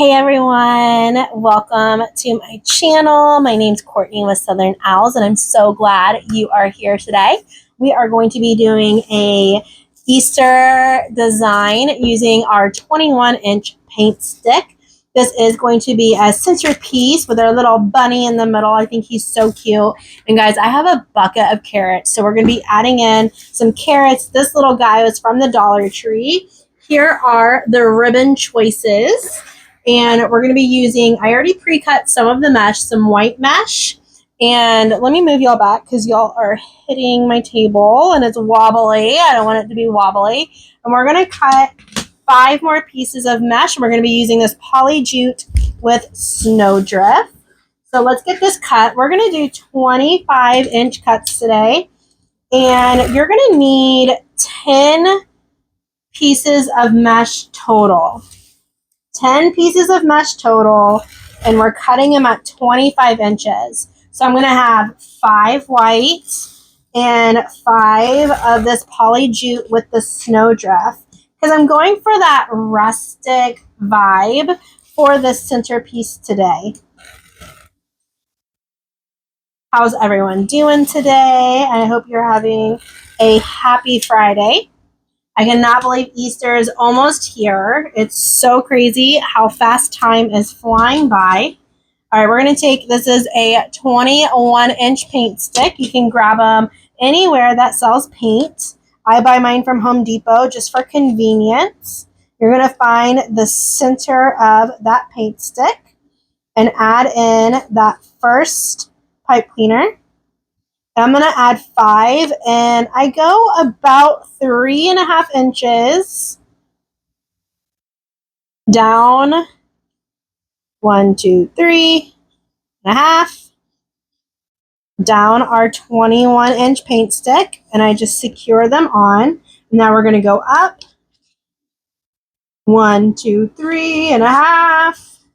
Hey everyone, welcome to my channel. My name's Courtney with Southern Owls and I'm so glad you are here today. We are going to be doing a Easter design using our 21-inch paint stick. This is going to be a centerpiece with our little bunny in the middle. I think he's so cute. And guys, I have a bucket of carrots, so we're going to be adding in some carrots. This little guy was from the Dollar Tree. Here are the ribbon choices. And we're going to be using, I already pre-cut some of the mesh, some white mesh. And let me move y'all back because y'all are hitting my table and it's wobbly. I don't want it to be wobbly. And we're going to cut 5 more pieces of mesh. We're going to be using this poly jute with snowdrift. So let's get this cut. We're going to do 25-inch cuts today. And you're going to need 10 pieces of mesh total. 10 pieces of mesh total, and we're cutting them at 25 inches. So I'm going to have 5 white and 5 of this poly jute with the snowdrift because I'm going for that rustic vibe for the centerpiece today. How's everyone doing today? I hope you're having a happy Friday. I cannot believe Easter is almost here. It's so crazy how fast time is flying by. All right, we're going to take, this is a 21-inch paint stick. You can grab them anywhere that sells paint. I buy mine from Home Depot just for convenience. You're going to find the center of that paint stick and add in that first pipe cleaner. I'm going to add 5, and I go about 3.5 inches down. 1, 2, 3.5 down our 21-inch paint stick, and I just secure them on. Now we're going to go up 1, 2, 3.5.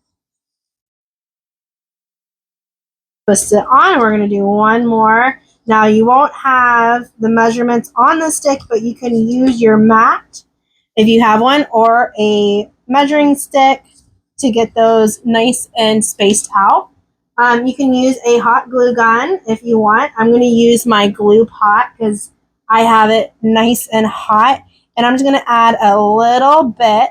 Twist it on, and we're going to do one more. Now you won't have the measurements on the stick, but you can use your mat if you have one or a measuring stick to get those nice and spaced out. You can use a hot glue gun if you want. I'm going to use my glue pot because I have it nice and hot. And I'm just going to add a little bit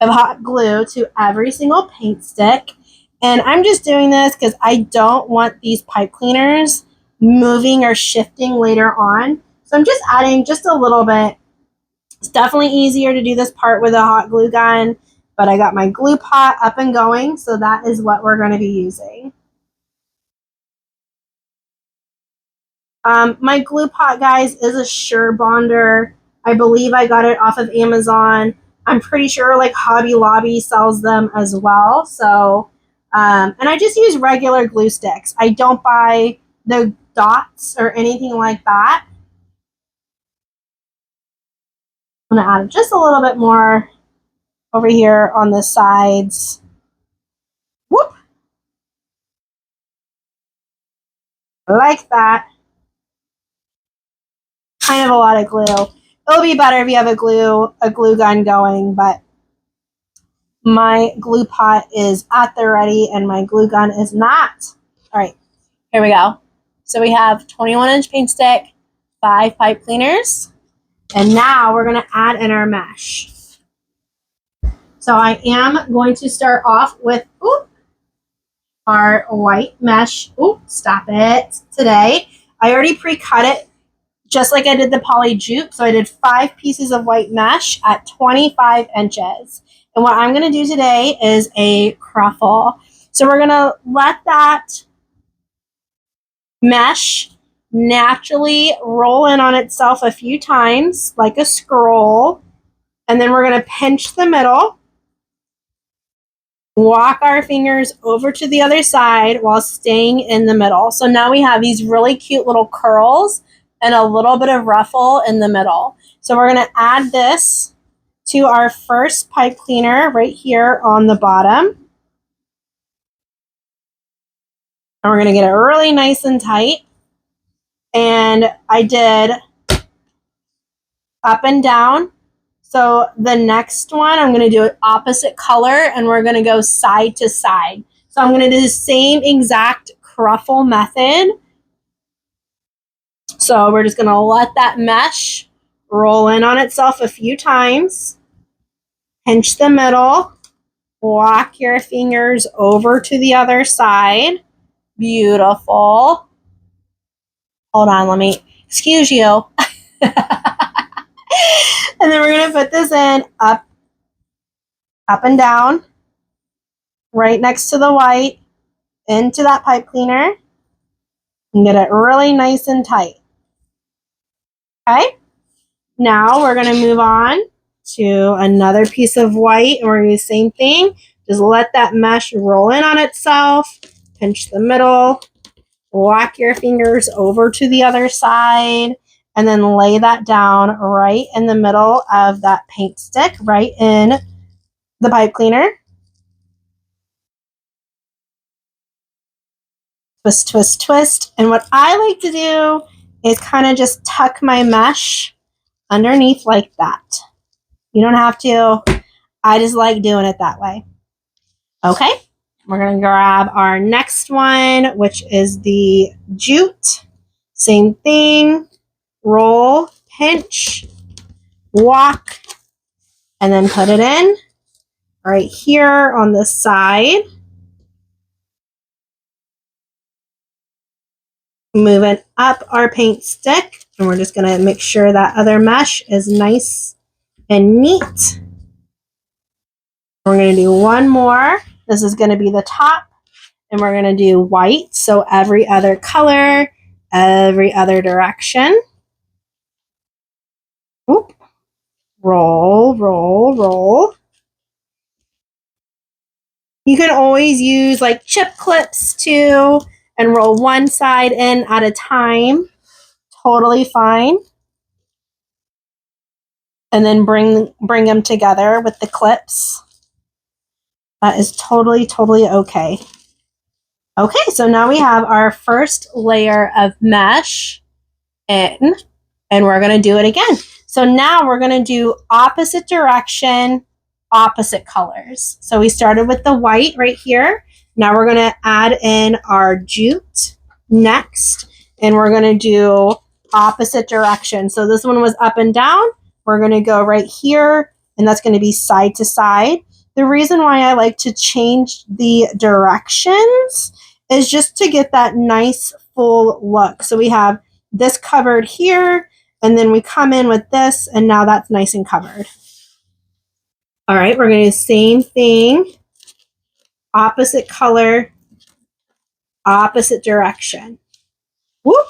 of hot glue to every single paint stick. And I'm just doing this because I don't want these pipe cleaners moving or shifting later on. So I'm just adding just a little bit. It's definitely easier to do this part with a hot glue gun, but I got my glue pot up and going, so that is what we're going to be using. My glue pot, guys, is a Sure Bonder. I believe I got it off of Amazon. I'm pretty sure like Hobby Lobby sells them as well. So, and I just use regular glue sticks. I don't buy the dots or anything like that. I'm going to add just a little bit more over here on the sides. Whoop! Like that. Kind of a lot of glue. It'll be better if you have a glue gun going, but my glue pot is at the ready and my glue gun is not. All right, here we go. So we have 21-inch paint stick, 5 pipe cleaners, and now we're going to add in our mesh. So I am going to start off with our white mesh. Stop it. Today, I already pre-cut it just like I did the poly jute. So I did 5 pieces of white mesh at 25 inches. And what I'm going to do today is a cruffle. So we're going to let that mesh naturally roll in on itself a few times like a scroll. And then we're going to pinch the middle, walk our fingers over to the other side while staying in the middle. So now we have these really cute little curls and a little bit of ruffle in the middle. So we're going to add this to our first pipe cleaner right here on the bottom. And we're going to get it really nice and tight. And I did up and down. So the next one, I'm going to do it opposite color, and we're going to go side to side. So I'm going to do the same exact cruffle method. So we're just going to let that mesh roll in on itself a few times. Pinch the middle. Walk your fingers over to the other side. Beautiful. Hold on, let me, excuse you. And then we're going to put this in up and down, right next to the white, into that pipe cleaner, and get it really nice and tight. Okay, now we're going to move on to another piece of white, and we're going to do the same thing. Just let that mesh roll in on itself, pinch the middle, walk your fingers over to the other side, and then lay that down right in the middle of that paint stick, right in the pipe cleaner. Twist, twist, twist. And what I like to do is kind of just tuck my mesh underneath like that. You don't have to. I just like doing it that way. Okay, we're going to grab our next one, which is the jute. Same thing. Roll, pinch, walk, and then put it in right here on the side. Moving up our paint stick, and we're just going to make sure that other mesh is nice and neat. We're going to do one more. This is going to be the top, and we're going to do white, so every other color, every other direction. Oop. Roll, roll, roll. You can always use like chip clips too, and roll one side in at a time. Totally fine. And then bring them together with the clips. That is totally, totally okay. Okay, so now we have our first layer of mesh in, and we're going to do it again. So now we're going to do opposite direction, opposite colors. So we started with the white right here. Now we're going to add in our jute next, and we're going to do opposite direction. So this one was up and down. We're going to go right here, and that's going to be side to side. The reason why I like to change the directions is just to get that nice full look. So we have this covered here, and then we come in with this, and now that's nice and covered. All right, we're going to do the same thing. Opposite color, opposite direction. Whoop.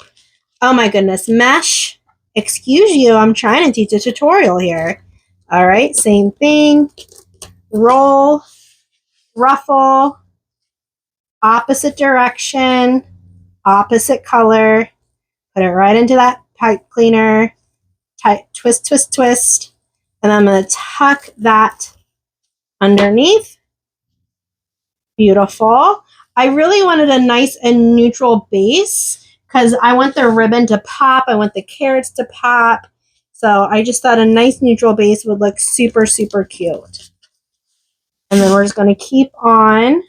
Oh my goodness, mesh. Excuse you, I'm trying to teach a tutorial here. All right, same thing. Roll, ruffle, opposite direction, opposite color. Put it right into that pipe cleaner. Tight, twist, twist, twist. And I'm going to tuck that underneath. Beautiful. I really wanted a nice and neutral base because I want the ribbon to pop. I want the carrots to pop. So I just thought a nice neutral base would look super, super cute. And then we're just going to keep on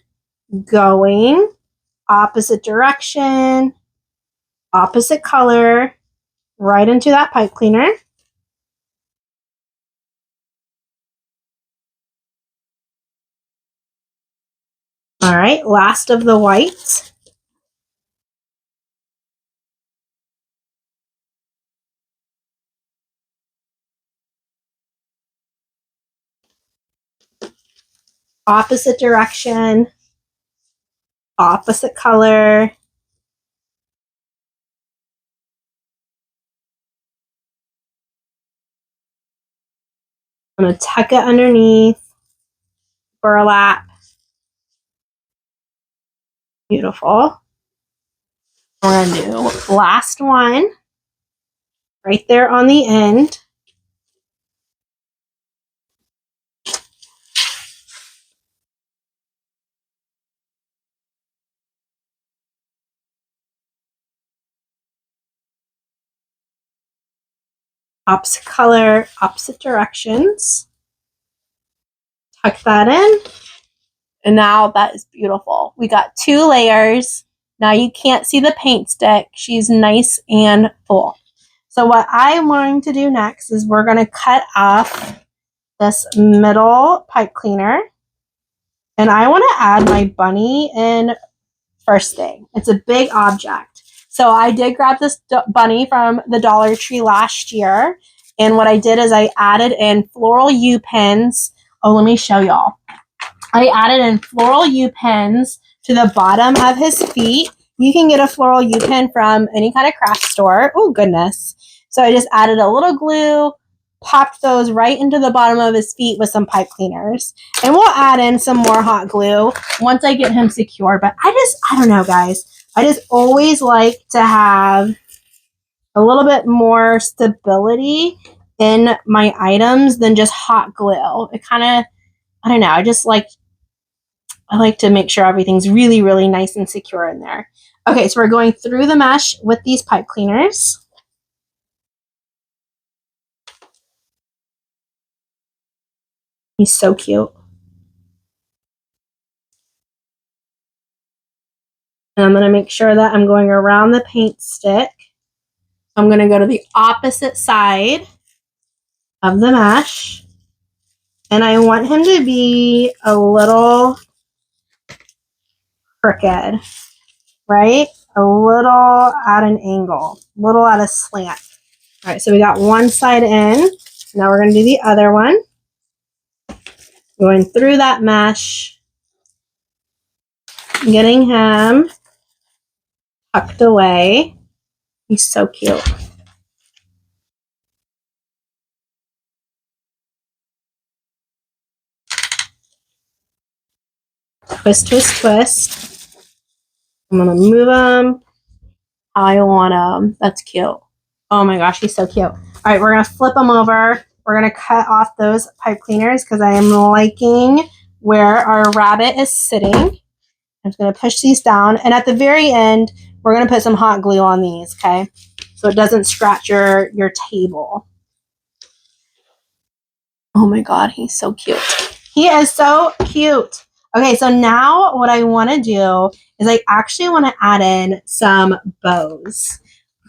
going. Opposite direction, opposite color, right into that pipe cleaner. All right, last of the white. Opposite direction, opposite color. I'm going to tuck it underneath. Burlap. Beautiful. We're going to do last one right there on the end. opposite color, opposite directions. Tuck that in. And now that is beautiful. We got 2 layers. Now you can't see the paint stick. She's nice and full. So what I'm going to do next is we're going to cut off this middle pipe cleaner. And I want to add my bunny in first thing. It's a big object. So I did grab this bunny from the Dollar Tree last year. And what I did is I added in floral U-pins. Oh, let me show y'all. I added in floral U-pins to the bottom of his feet. You can get a floral U-pin from any kind of craft store. Oh, goodness. So I just added a little glue, popped those right into the bottom of his feet with some pipe cleaners. And we'll add in some more hot glue once I get him secure. But I don't know, guys. I just always like to have a little bit more stability in my items than just hot glue. It kind of, I don't know, I like to make sure everything's really, really nice and secure in there. Okay, so we're going through the mesh with these pipe cleaners. He's so cute. And I'm going to make sure that I'm going around the paint stick. I'm going to go to the opposite side of the mesh. And I want him to be a little crooked, right? A little at an angle, a little at a slant. All right, so we got one side in. Now we're going to do the other one. Going through that mesh, getting him tucked away. He's so cute. Twist, twist, twist. I'm going to move him how I want him. That's cute. Oh my gosh, he's so cute. All right, we're going to flip him over. We're going to cut off those pipe cleaners because I am liking where our rabbit is sitting. I'm just going to push these down. And at the very end, we're going to put some hot glue on these, okay? So it doesn't scratch your table. Oh my God, he's so cute. He is so cute. Okay, so now what I want to do is I actually want to add in some bows.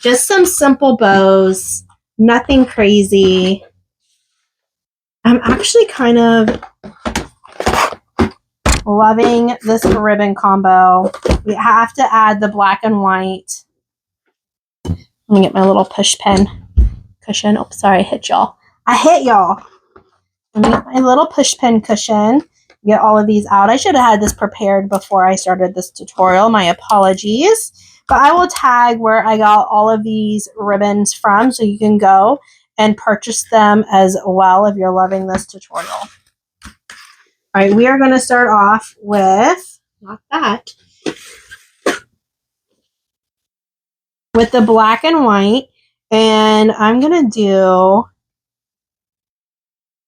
Just some simple bows, nothing crazy. I'm actually kind of loving this ribbon combo. We have to add the black and white. Let me get my little push pin cushion. Oh, sorry, I hit y'all. I hit y'all. Let me get my little push pin cushion. Get all of these out. I should have had this prepared before I started this tutorial. My apologies. But I will tag where I got all of these ribbons from so you can go and purchase them as well if you're loving this tutorial. All right, we are going to start off with, not that, with the black and white. And I'm going to do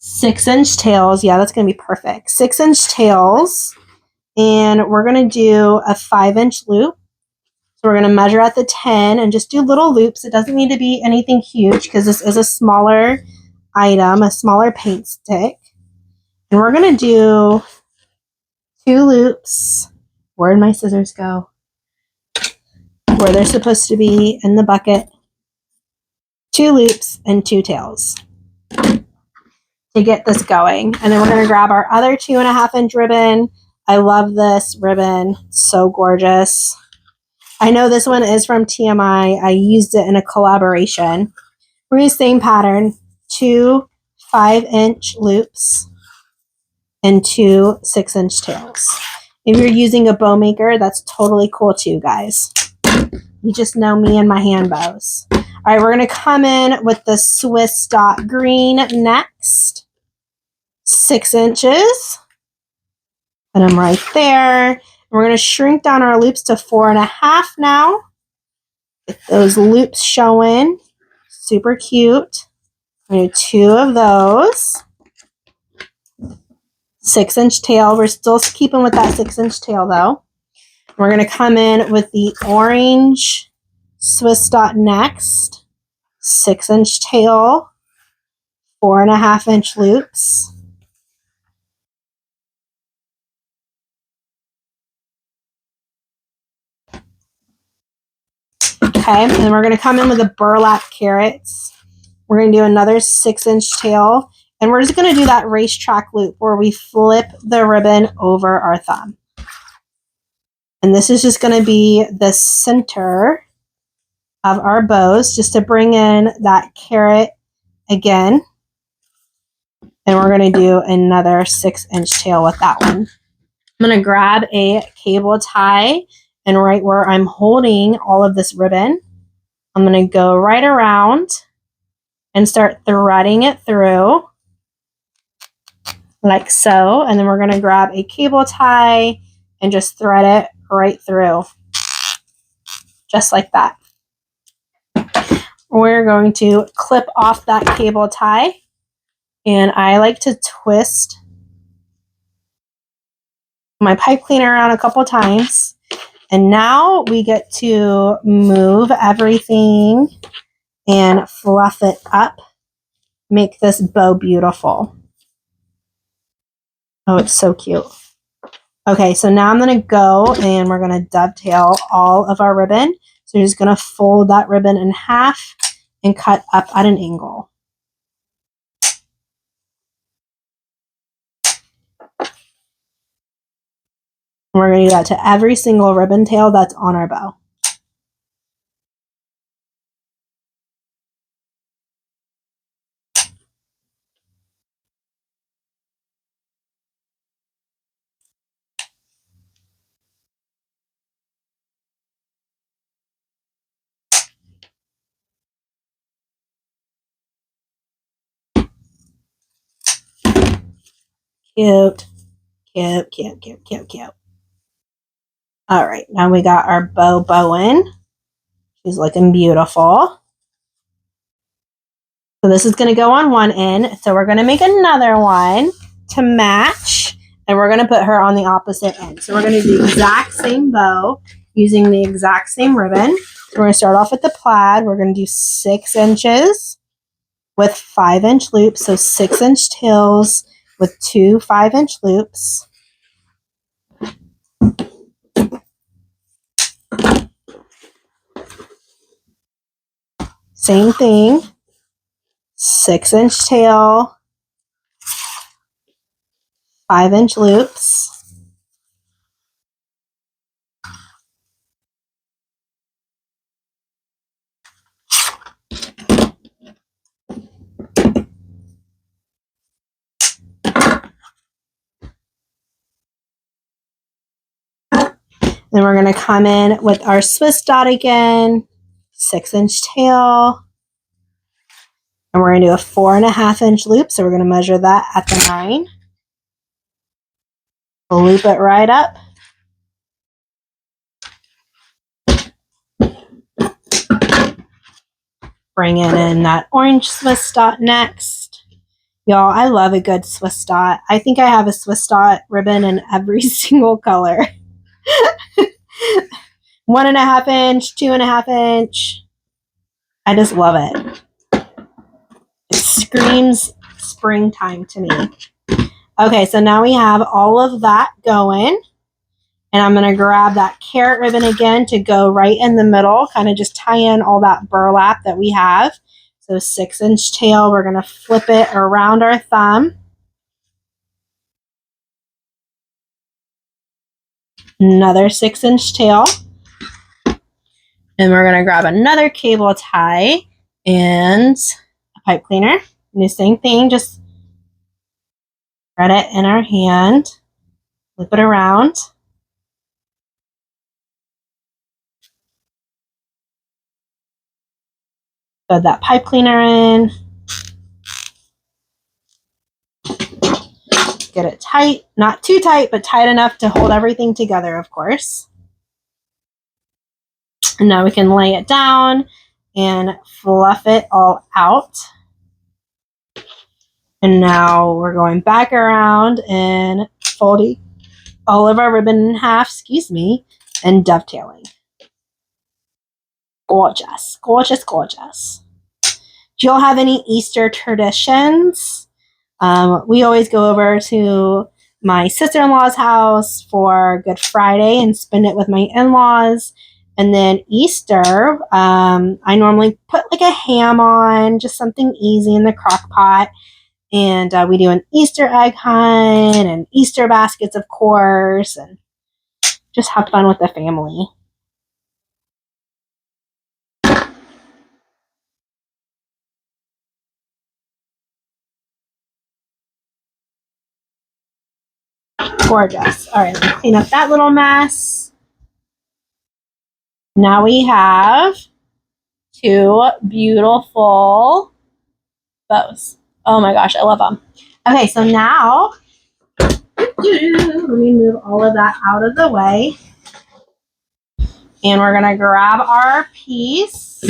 6-inch tails. Yeah, that's going to be perfect. 6-inch tails. And we're going to do a 5-inch loop. So we're going to measure at the 10 and just do little loops. It doesn't need to be anything huge because this is a smaller item, a smaller paint stick. And we're going to do 2 loops. Where'd my scissors go? Where they're supposed to be in the bucket. 2 loops and 2 tails to get this going. And then we're going to grab our other 2.5-inch ribbon. I love this ribbon. It's so gorgeous. I know this one is from TMI. I used it in a collaboration. We're going to same pattern. 2 5-inch loops and 2 6-inch tails. If you're using a bow maker, that's totally cool too, guys. You just know me and my hand bows. All right, we're going to come in with the Swiss dot green next. 6 inches. Put them right there. We're going to shrink down our loops to 4.5 now. Get those loops showing. Super cute. I'm going to do 2 of those. 6-inch tail. We're still keeping with that 6-inch tail though. We're going to come in with the orange Swiss dot next. 6-inch tail. 4.5-inch loops. Okay, and then we're going to come in with the burlap carrots. We're going to do another 6-inch tail, and we're just going to do that racetrack loop where we flip the ribbon over our thumb. And this is just going to be the center of our bows, just to bring in that carrot again. And we're going to do another 6-inch tail with that one. I'm going to grab a cable tie, and right where I'm holding all of this ribbon, I'm going to go right around and start threading it through like so. And then we're going to grab a cable tie and just thread it right through, just like that. We're going to clip off that cable tie, and I like to twist my pipe cleaner around a couple times. And now we get to move everything and fluff it up, make this bow beautiful. Oh, it's so cute. Okay, so now I'm going to go and we're going to dovetail all of our ribbon. So you're just going to fold that ribbon in half and cut up at an angle. And we're going to do that to every single ribbon tail that's on our bow. Cute, cute, cute, cute, cute, cute. All right, now we got our bow in. She's looking beautiful. So this is going to go on one end. So we're going to make another one to match, and we're going to put her on the opposite end. So we're going to do the exact same bow using the exact same ribbon. So we're going to start off with the plaid. We're going to do 6 inches with 5-inch loops. So 6-inch tails with 2 5-inch loops. Same thing. 6-inch tail, 5-inch loops. Then we're going to come in with our Swiss dot again, 6-inch tail. And we're going to do a 4.5-inch loop. So we're going to measure that at the 9. We'll loop it right up. Bring in that orange Swiss dot next. Y'all, I love a good Swiss dot. I think I have a Swiss dot ribbon in every single color. 1.5 inch, 2.5 inch. I just love it. It screams springtime to me. Okay, so now we have all of that going. And I'm going to grab that carrot ribbon again to go right in the middle, kind of just tie in all that burlap that we have. So 6-inch tail, we're going to flip it around our thumb. Another 6-inch tail. And we're going to grab another cable tie and a pipe cleaner. And the same thing, just thread it in our hand, flip it around. Thread that pipe cleaner in. Get it tight, not too tight, but tight enough to hold everything together, of course. And now we can lay it down and fluff it all out. And now we're going back around and folding all of our ribbon in half, and dovetailing. Gorgeous, gorgeous, gorgeous. Do y'all have any Easter traditions? We always go over to my sister-in-law's house for Good Friday and spend it with my in-laws. And then Easter, I normally put like a ham on, just something easy in the crock pot. And we do an Easter egg hunt and Easter baskets, of course, and just have fun with the family. Gorgeous. All right, let's clean up that little mess. Now we have 2 beautiful bows. Oh my gosh, I love them. Okay, so now let me move all of that out of the way. And we're gonna grab our piece.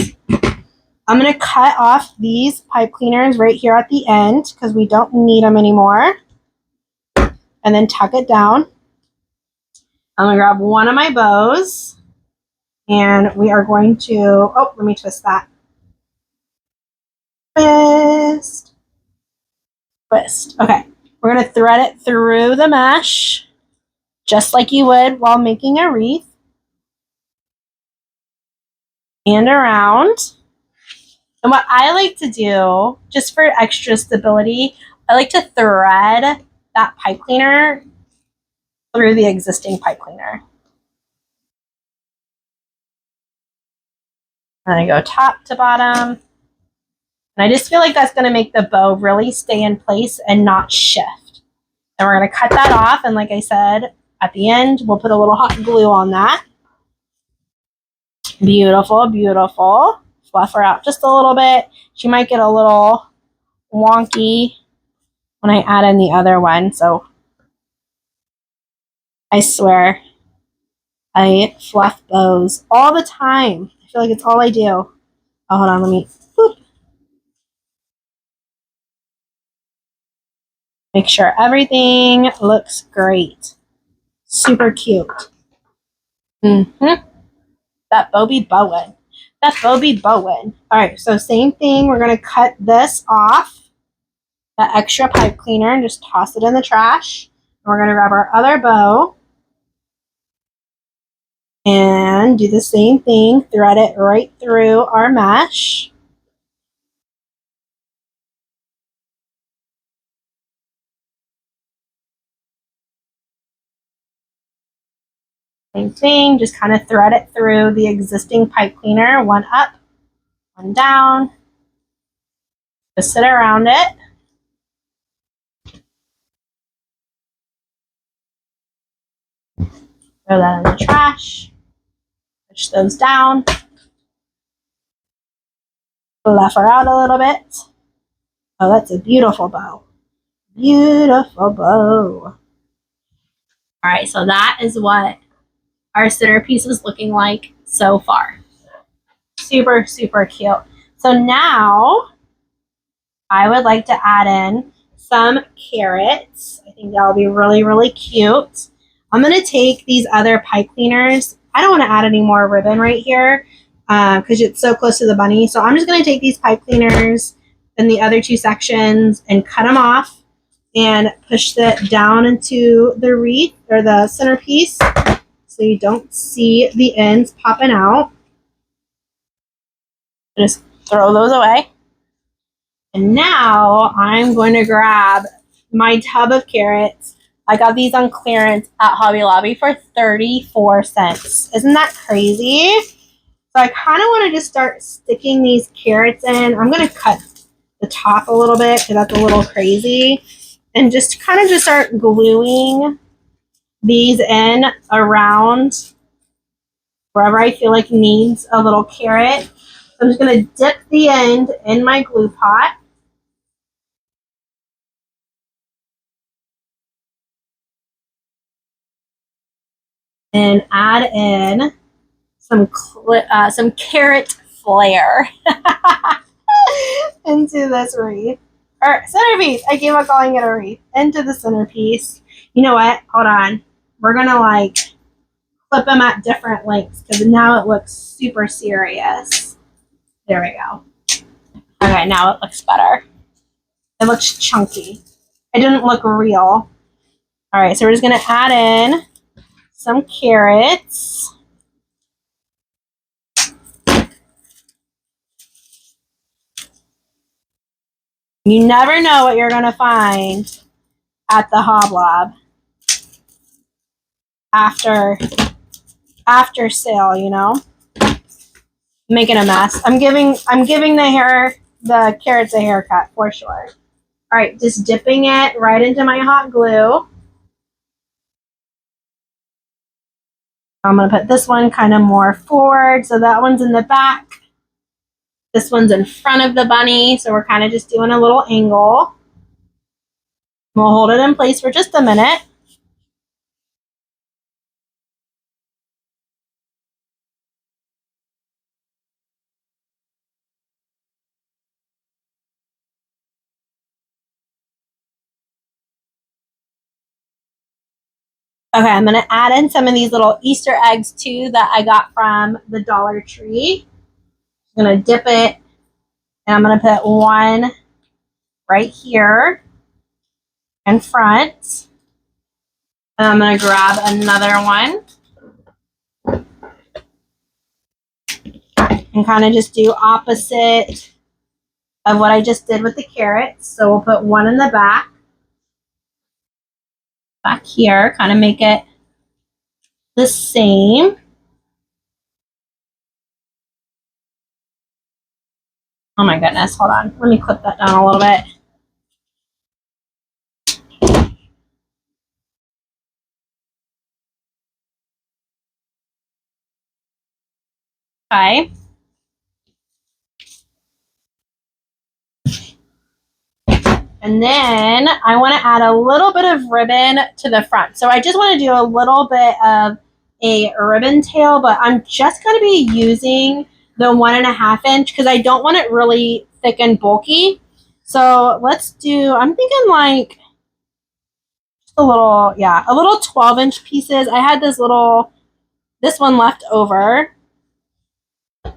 I'm gonna cut off these pipe cleaners right here at the end because we don't need them anymore. And then tuck it down. I'm gonna grab one of my bows and we are going to, oh, let me twist that. Twist. Twist. Okay, we're gonna thread it through the mesh just like you would while making a wreath. And around. And what I like to do, just for extra stability, I like to thread that pipe cleaner through the existing pipe cleaner. And I go top to bottom. And I just feel like that's going to make the bow really stay in place and not shift. And we're going to cut that off. And like I said, at the end, we'll put a little hot glue on that. Beautiful, beautiful. Fluff her out just a little bit. She might get a little wonky when I add in the other one. So I swear, I fluff bows all the time. I feel like it's all I do. Oh, hold on, let me, boop. Make sure everything looks great. Super cute. That bow be bowing. That bow be bowing. All right, so same thing. We're going to cut this off, that extra pipe cleaner, and just toss it in the trash. And we're going to grab our other bow and do the same thing. Thread it right through our mesh. Same thing, just kind of thread it through the existing pipe cleaner, one up, one down. Just sit around it. Throw that in the trash. Push those down. Fluff her out a little bit. Oh, that's a beautiful bow. Beautiful bow. All right, so that is what our centerpiece is looking like so far. Super, super cute. So now I would like to add in some carrots. I think that'll be really, really cute. I'm going to take these other pipe cleaners. I don't want to add any more ribbon right here because it's so close to the bunny. So I'm just going to take these pipe cleaners in the other 2 sections and cut them off and push that down into the wreath or the centerpiece so you don't see the ends popping out. Just throw those away. And now I'm going to grab my tub of carrots. I got these on clearance at Hobby Lobby for 34 cents. Isn't that crazy? So I kind of want to just start sticking these carrots in. I'm going to cut the top a little bit because that's a little crazy. And just kind of just start gluing these in around wherever I feel like needs a little carrot. I'm just going to dip the end in my glue pot. And add in some carrot flair into this wreath. Or centerpiece. I gave up calling it a wreath. Into the centerpiece. You know what? Hold on. We're going to like clip them at different lengths because now it looks super serious. There we go. Okay, now it looks better. It looks chunky. It didn't look real. All right, so we're just gonna add in some carrots. You never know what you're gonna find at the Hoblob after sale, you know. Making a mess. I'm giving the carrots a haircut for sure. All right, just dipping it right into my hot glue. I'm gonna put this one kind of more forward, so that one's in the back. This one's in front of the bunny, so we're kind of just doing a little angle. We'll hold it in place for just a minute. Okay, I'm gonna add in some of these little Easter eggs too that I got from the Dollar Tree. I'm gonna dip it, and I'm gonna put one right here in front. And I'm gonna grab another one and kind of just do opposite of what I just did with the carrots. So we'll put one in the back here, kind of make it the same. Oh my goodness, hold on. Let me clip that down a little bit. Okay. And then I want to add a little bit of ribbon to the front. So I just want to do a little bit of a ribbon tail, but I'm just going to be using the 1.5 inch because I don't want it really thick and bulky. So let's do, I'm thinking like a little 12-inch pieces. I had this one left over.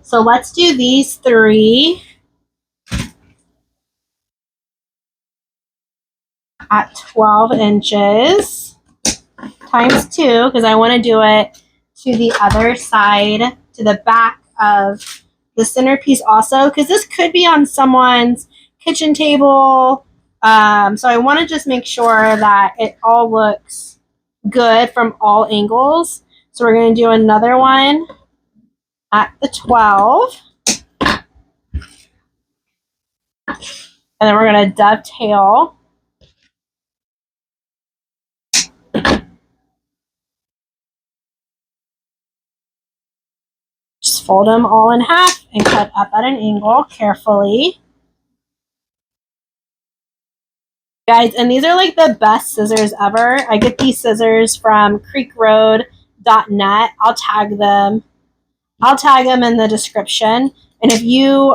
So let's do these 3 at 12 inches times 2 because I want to do it to the other side, to the back of the centerpiece also, because this could be on someone's kitchen table. So I want to just make sure that it all looks good from all angles. So we're going to do another one at the 12. And then we're going to dovetail. Just fold them all in half and cut up at an angle carefully. Guys, and these are like the best scissors ever. I get these scissors from creekroad.net. I'll tag them in the description. And if you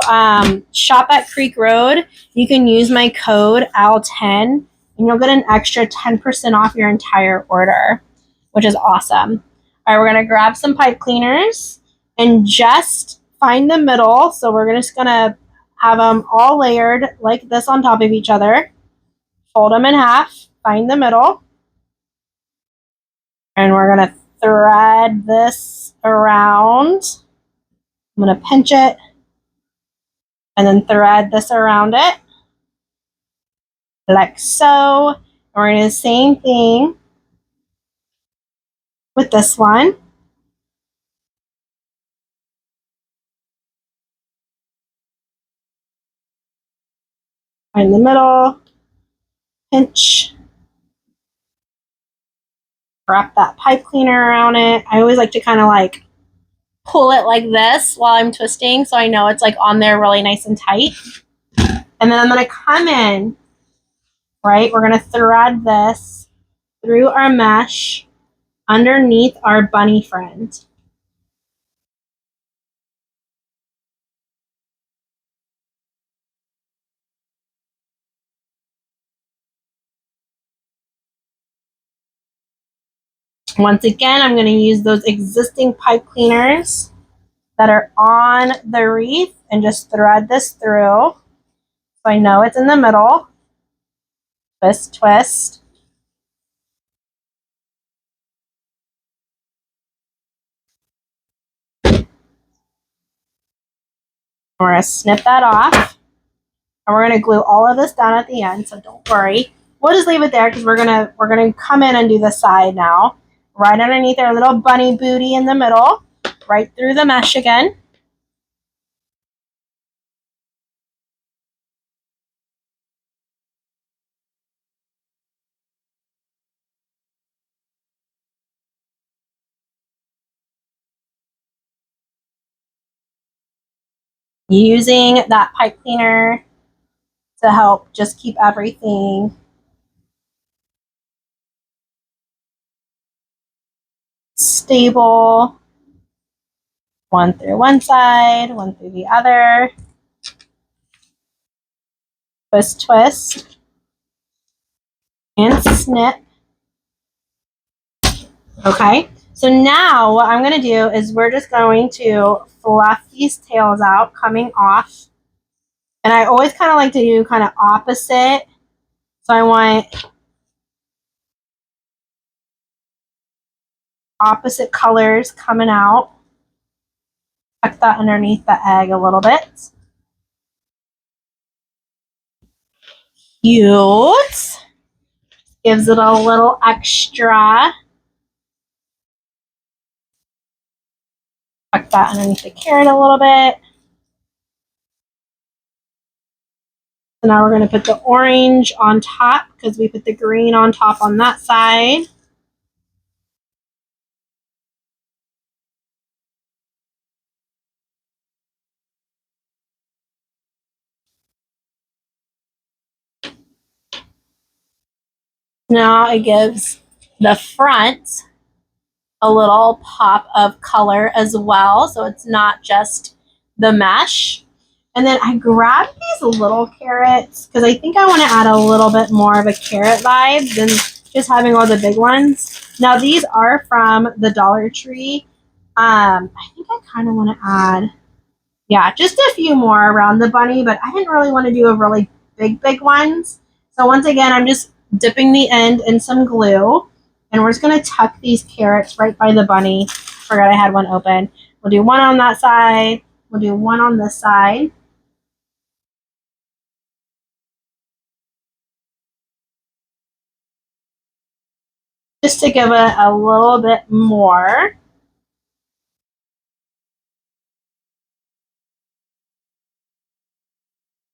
shop at Creek Road, you can use my code AL10 and you'll get an extra 10% off your entire order, which is awesome. All right, we're going to grab some pipe cleaners and just find the middle. So we're just going to have them all layered like this on top of each other. Fold them in half, find the middle. And we're going to thread this around. I'm going to pinch it and then thread this around it like so. And we're going to do the same thing with this one. Find the middle, pinch, wrap that pipe cleaner around it. I always like to kind of like pull it like this while I'm twisting so I know it's like on there really nice and tight. And then I'm going to come in, right? We're going to thread this through our mesh underneath our bunny friend. Once again, I'm going to use those existing pipe cleaners that are on the wreath and just thread this through. So I know it's in the middle. Twist, twist. We're going to snip that off. And we're going to glue all of this down at the end, so don't worry. We'll just leave it there because we're gonna come in and do the side now. Right underneath our little bunny booty in the middle. Right through the mesh again. Using that pipe cleaner to help just keep everything stable. One through one side, one through the other. Twist, twist, and snip. Okay, so now what I'm going to do is we're just going to fluff these tails out coming off. And I always kind of like to do kind of opposite. So I want opposite colors coming out. Tuck that underneath the egg a little bit. Cute. Gives it a little extra. Tuck that underneath the carrot a little bit. So now we're going to put the orange on top because we put the green on top on that side. Now it gives the front a little pop of color as well, so it's not just the mesh. And then I grabbed these little carrots because I think I want to add a little bit more of a carrot vibe than just having all the big ones. Now these are from the Dollar Tree. I think I kind of want to add, yeah, just a few more around the bunny, but I didn't really want to do a really big ones. So once again, I'm just dipping the end in some glue, and we're just going to tuck these carrots right by the bunny. Forgot I had one open. We'll do one on that side. We'll do one on this side. Just to give it a little bit more.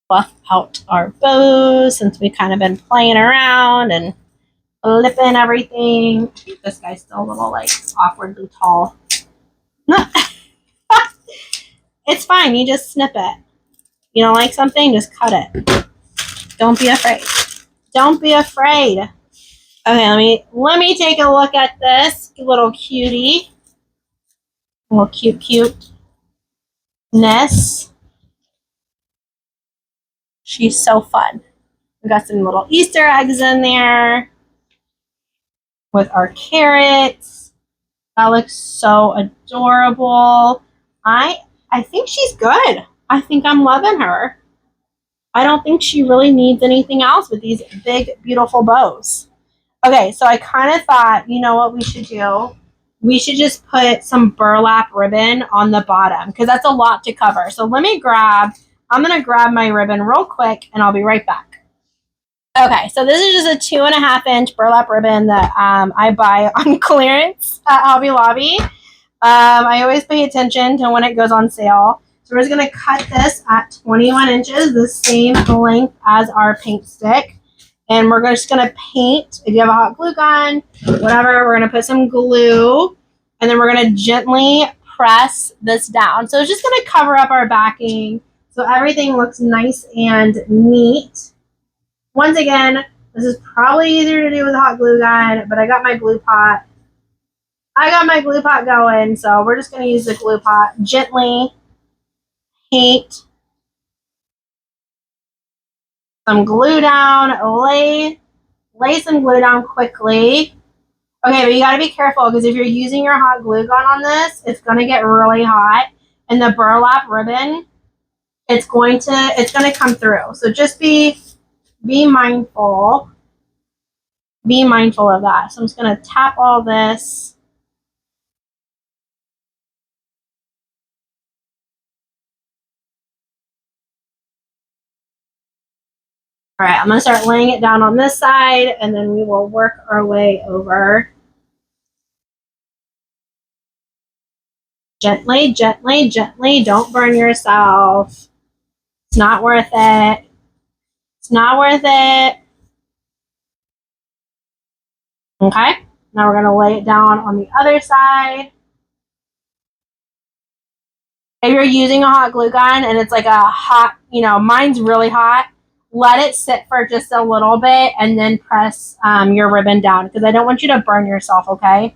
Buff out our bows since we've kind of been playing around and flipping everything. I think this guy's still a little like awkwardly tall. It's fine. You just snip it. You don't like something, just cut it. Don't be afraid. Don't be afraid. Okay, let me take a look at this little cutie. Little cuteness. She's so fun. We got some little Easter eggs in there with our carrots. That looks so adorable. I think she's good. I think I'm loving her. I don't think she really needs anything else with these big, beautiful bows. Okay, so I kind of thought, you know what we should do? We should just put some burlap ribbon on the bottom because that's a lot to cover. So I'm going to grab my ribbon real quick and I'll be right back. Okay, so this is just a 2.5-inch burlap ribbon that I buy on clearance at Hobby Lobby. I always pay attention to when it goes on sale. So we're just going to cut this at 21 inches, the same length as our paint stick. And we're just going to paint, if you have a hot glue gun, whatever, we're going to put some glue. And then we're going to gently press this down. So it's just going to cover up our backing so everything looks nice and neat. Once again, this is probably easier to do with a hot glue gun, but I got my glue pot. Going, so we're just going to use the glue pot. Gently paint some glue down, lay some glue down quickly. Okay, but you got to be careful because if you're using your hot glue gun on this, it's going to get really hot. And the burlap ribbon it's going to come through. So just be mindful. Be mindful of that. So I'm just going to tap all this. All right, I'm going to start laying it down on this side, and then we will work our way over. Gently, gently, gently. Don't burn yourself. It's not worth it. It's not worth it. Okay, now we're going to lay it down on the other side. If you're using a hot glue gun and it's like a hot, mine's really hot, let it sit for just a little bit and then press your ribbon down, because I don't want you to burn yourself, okay?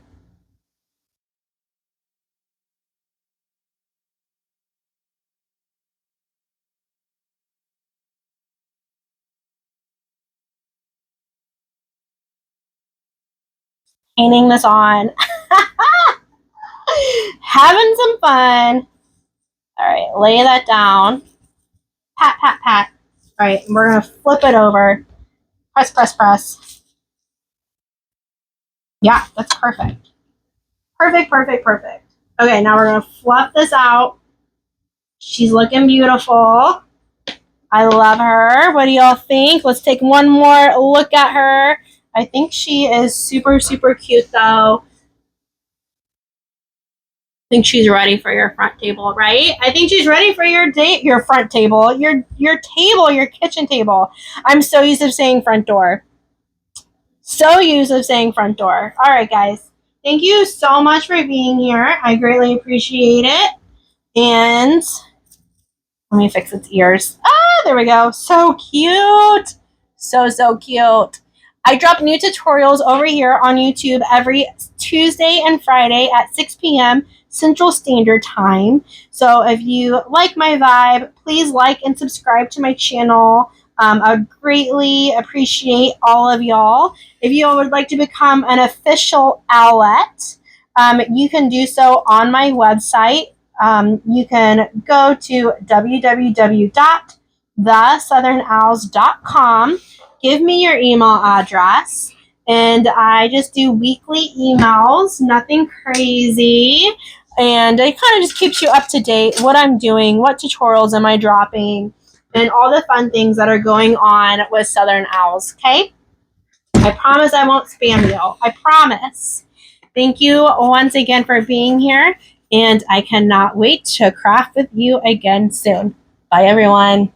Painting this on. Having some fun. All right, lay that down. Pat, pat, pat. All right, we're going to flip it over. Press, press, press. Yeah, that's perfect. Perfect, perfect, perfect. Okay, now we're going to fluff this out. She's looking beautiful. I love her. What do y'all think? Let's take one more look at her. I think she is super, super cute, though. I think she's ready for your front table, right? I think she's ready for your front table, your table, your kitchen table. I'm so used to saying front door. So used to saying front door. All right, guys. Thank you so much for being here. I greatly appreciate it. And let me fix its ears. Ah, there we go. So cute. So, so cute. I drop new tutorials over here on YouTube every Tuesday and Friday at 6 p.m. Central Standard Time. So if you like my vibe, please like and subscribe to my channel. I greatly appreciate all of y'all. If you would like to become an official owlet, you can do so on my website. You can go to www.thesouthernowls.com. Give me your email address, and I just do weekly emails, nothing crazy. And it kind of just keeps you up to date, what I'm doing, what tutorials am I dropping, and all the fun things that are going on with Southern Owls, okay? I promise I won't spam you. I promise. Thank you once again for being here, and I cannot wait to craft with you again soon. Bye, everyone.